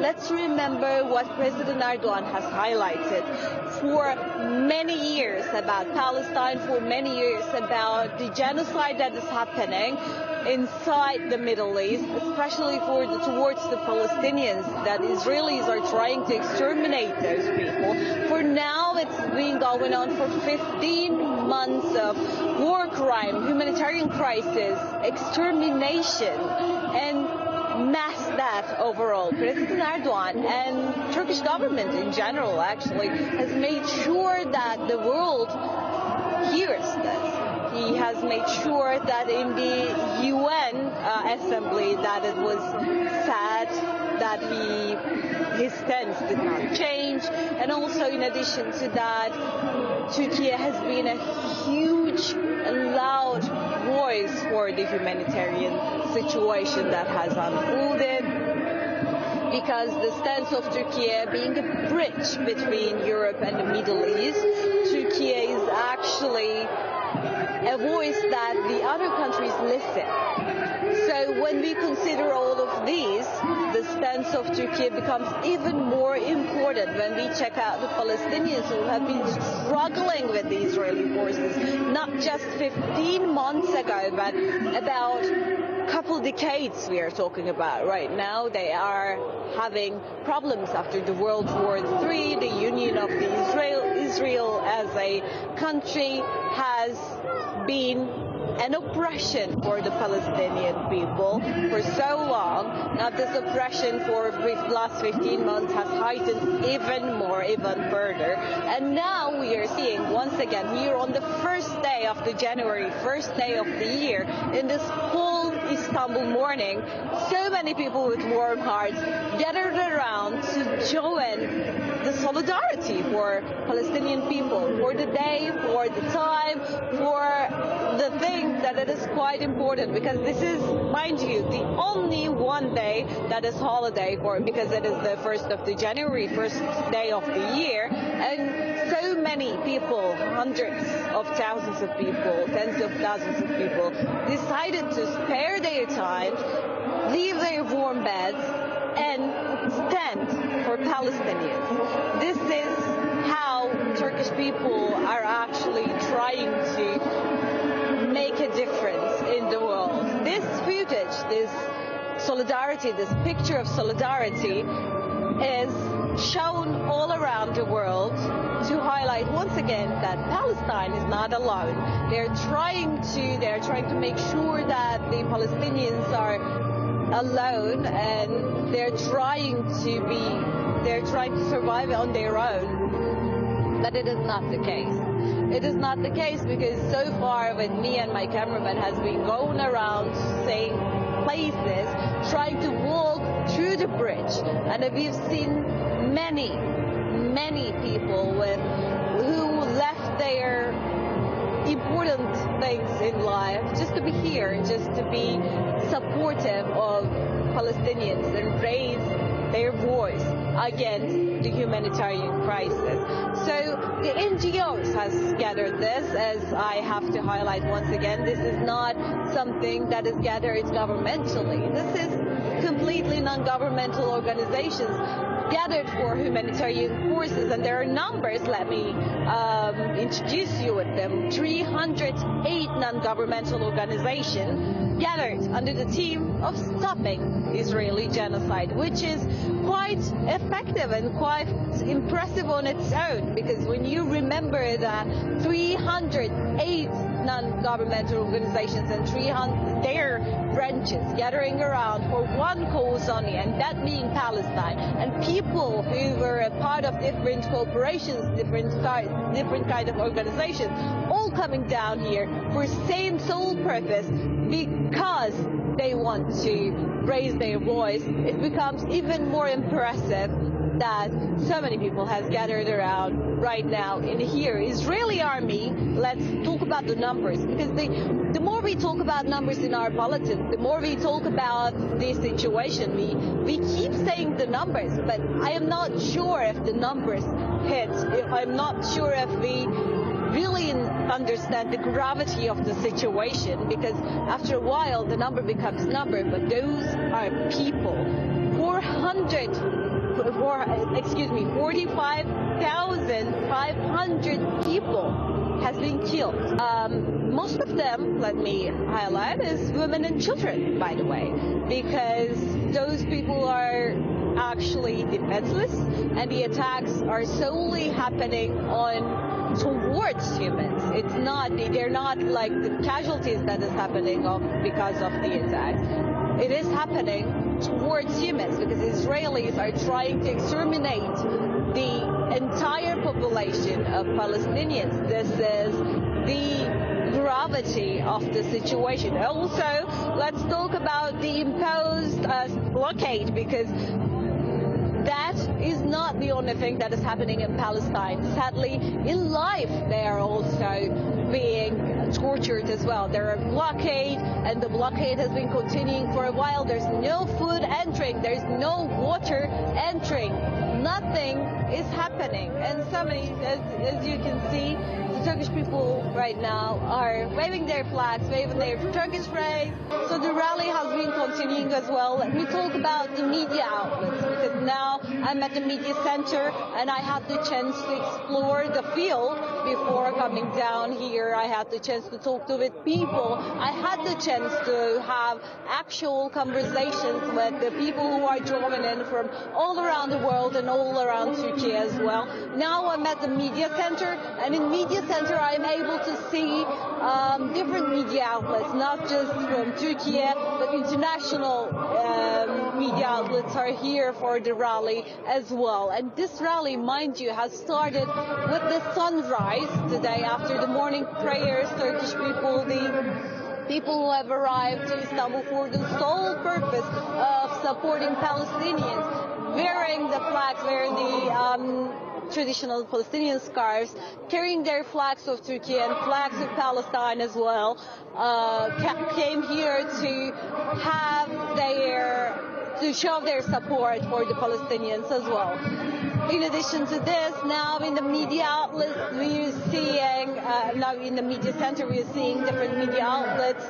let's remember what President Erdogan has highlighted for many years about Palestine, for many years about the genocide that is happening inside the Middle East, especially towards the Palestinians, that Israelis are trying to exterminate those people. For now, it's been going on for 15 months of war crime, humanitarian crisis, extermination, and mass death overall. President Erdogan and Turkish government in general actually has made sure that the world hears this. He has made sure that in the UN assembly that it was sad that his stance did not change, and also in addition to that, Turkey has been a huge and loud voice for the humanitarian situation that has unfolded, because the stance of Turkey being a bridge between Europe and the Middle East, Turkey is actually a voice that the other countries listen. So when we consider all of these, the stance of Turkey becomes even more important when we check out the Palestinians who have been struggling with the Israeli forces, not just 15 months ago, but about a couple decades we are talking about right now. They are having problems after the World War III. The union of Israel as a country has been an oppression for the Palestinian people for so long. Now this oppression for the last 15 months has heightened even more, even further. And now we are seeing once again here on the first day of the January, first day of the year, in this cold Istanbul morning, so many people with warm hearts gathered around to join the solidarity for Palestinian people, for the day, for the time, for the thing that it is quite important, because this is, mind you, the only one day that is holiday for, because it is the 1st of the January, first day of the year, and so many people, hundreds of thousands of people, tens of thousands of people, decided to spare their time, leave their warm beds, and stand for Palestinians. This is how Turkish people are actually trying to make a difference in the world. This footage, this solidarity, this picture of solidarity is shown all around the world to highlight once again that Palestine is not alone. They're trying to make sure that the Palestinians are alone, and they're trying to survive on their own. But it is not the case. It is not the case, because so far when me and my cameraman has been going around saying places, trying to walk through the bridge, and we've seen many people who left their important things in life just to be here, just to be supportive of Palestinians and raise their voice against the humanitarian crisis. So the NGOs has gathered this, as I have to highlight once again. This is not something that is gathered governmentally. This is completely non-governmental organizations gathered for humanitarian forces, and there are numbers. Let me introduce you with them. 308 non-governmental organizations gathered under the theme of stopping Israeli genocide, which is quite effective and quite impressive on its own, because when you remember that 308 non-governmental organizations and 300 their branches gathering around for one cause only, and that being Palestine, and people who were a part of different corporations, different kind of organizations, all coming down here for same sole purpose, because they want to raise their voice, it becomes even more impressive that so many people has gathered around right now in here. Israeli army, let's talk about the numbers, because the more we talk about numbers in our politics, the more we talk about this situation, we keep saying the numbers, but I am not sure if the numbers hit. I'm not sure if we really understand the gravity of the situation, because after a while the number becomes number, but those are people. 45,500 people has been killed. Most of them, let me highlight, is women and children, by the way, because those people are actually defenseless, and the attacks are solely happening towards humans. They're not like the casualties that is happening because of the attacks. It is happening towards humans because Israelis are trying to exterminate the entire population of Palestinians. This is the gravity of the situation. Also, let's talk about the imposed blockade, because that is not the only thing that is happening in Palestine. Sadly, in life, they are also being tortured as well. There are blockade, and the blockade has been continuing for a while. There's no food entering. There's no water entering. Nothing is happening. And somebody, as you can see, the Turkish people right now are waving their flags, waving their Turkish flags. So the rally has been continuing as well. Let me talk about the media outlets, because now I'm at the media center and I had the chance to explore the field before coming down here. I had the chance to talk to people. I had the chance to have actual conversations with the people who are driving in from all around the world and all around Turkey as well. Now I'm at the media center, and in media center I'm able to see different media outlets, not just from Turkey, but international media outlets are here for the rally as well. And this rally, mind you, has started with the sunrise today after the morning prayers. Turkish people, the people who have arrived to Istanbul for the sole purpose of supporting Palestinians, wearing the flags, wearing the traditional Palestinian scarves, carrying their flags of Turkey and flags of Palestine as well, came here to show their support for the Palestinians as well. In addition to this, now in the media outlets, we are seeing, now in the media center, we are seeing different media outlets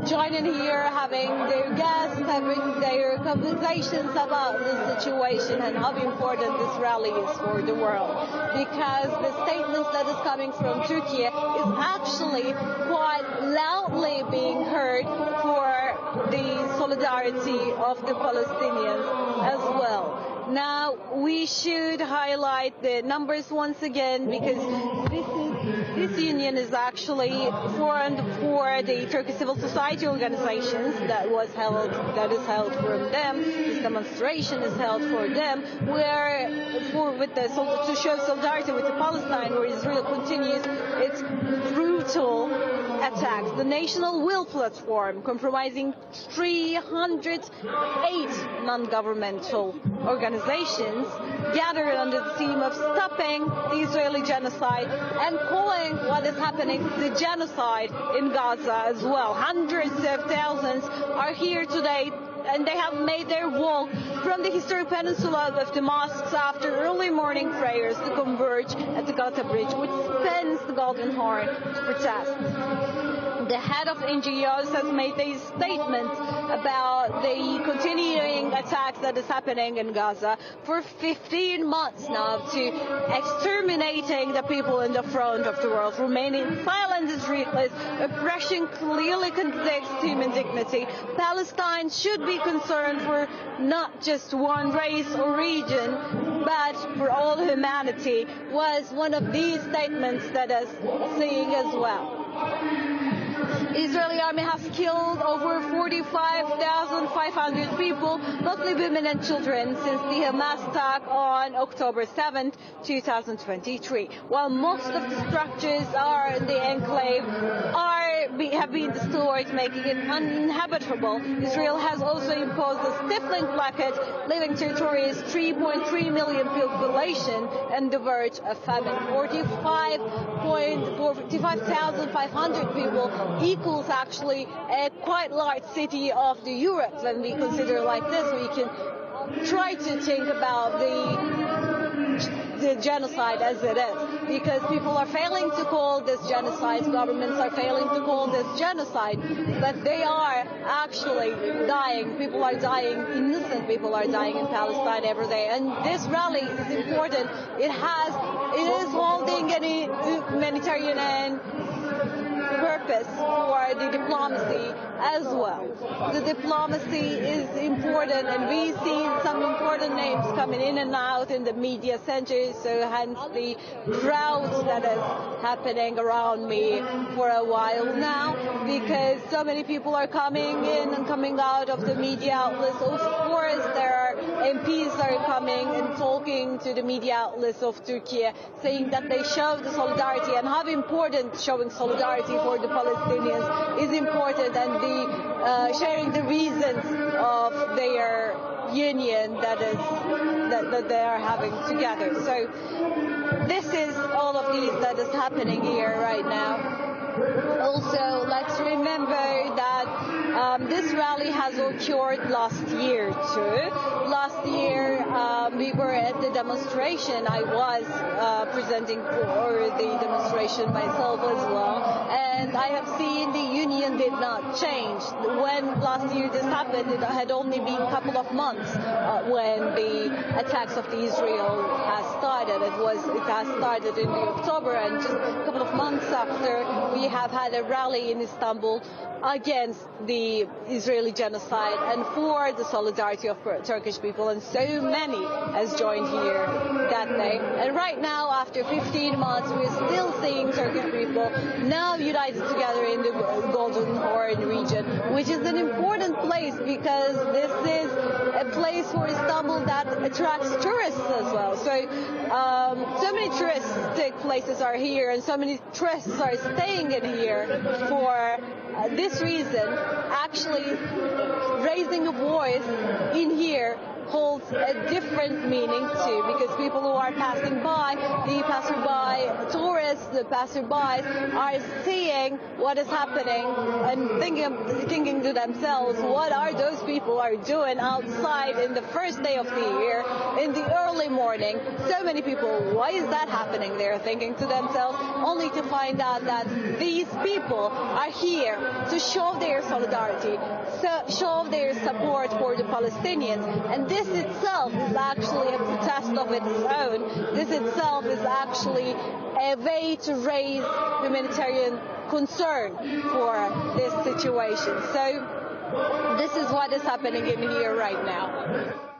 joining here, having their guests, having their conversations about the situation and how important this rally is for the world. Because the statements that is coming from Turkey is actually quite loudly being heard for the solidarity of the Palestinians as well. Now, we should highlight the numbers once again, because this union is actually formed for the Turkish civil society organizations that is held for them. This demonstration is held for them, to show solidarity with the Palestine, where Israel continues its brutal attacks. The National Will Platform, comprising 308 non-governmental organizations, gathered under the theme of stopping the Israeli genocide and calling what is happening the genocide in Gaza as well. Hundreds of thousands are here today, and they have made their walk from the historic peninsula of the mosques after early morning prayers to converge at the Gaza Bridge, which spans the Golden Horn, to protest. The head of NGOs has made a statement about the continuing attacks that is happening in Gaza for 15 months now, to exterminating the people in the front of the world. Remaining silent is ruthless. Oppression clearly contradicts human dignity. Palestine should be concerned for not just one race or region, but for all humanity, was one of these statements that is saying as well. Israeli army has killed over 45,500 people, mostly women and children, since the Hamas attack on October 7th, 2023. While most of the structures in the enclave have been destroyed, making it uninhabitable, Israel has also imposed a stifling blockade, leaving territory's 3.3 million population on the verge of famine. 45,500 people equals actually a quite large city of the Europe. When we consider like this, we can try to think about the the genocide as it is, because people are failing to call this genocide, governments are failing to call this genocide, but they are actually dying. People are dying, innocent people are dying in Palestine every day, and this rally is important. It is holding any humanitarian purpose for the diplomacy as well. The diplomacy is important, and we see some important names coming in and out in the media centers, so hence the crowds that is happening around me for a while now, because so many people are coming in and coming out of the media outlets. Of course, there are MPs are coming and talking to the media outlets of Turkey, saying that they show the solidarity, and how important showing solidarity for the Palestinians is important, and the sharing the reasons of their union that they are having together. So this is all of these that is happening here right now. Also, let's remember that this rally has occurred last year too. Last year we were at the demonstration. I was presenting for the demonstration myself as well, and I have seen the union did not change. When last year this happened, it had only been a couple of months when the attacks of the Israel has started. It has started in October, and just a couple of months after, we have had a rally in Istanbul against the Israeli genocide and for the solidarity of Turkish people, and so many has joined here that day. And right now, after 15 months, we're still seeing Turkish people now united together in the Golden Horn region, which is an important place because this is a place for Istanbul that attracts tourists as well. So many touristic places are here, and so many tourists are staying in here for this reason. Actually, raising a voice in here holds a different meaning too, because people who are passing by, the passerby, tourists, the passerbys are seeing what is happening and thinking to themselves, what are those people are doing outside in the first day of the year, in the early morning? So many people, why is that happening? They're thinking to themselves, only to find out that these people are here to show their solidarity, show their support for the Palestinians, and this itself is actually a protest of its own. This itself is actually a way to raise humanitarian concern for this situation. So this is what is happening in here right now.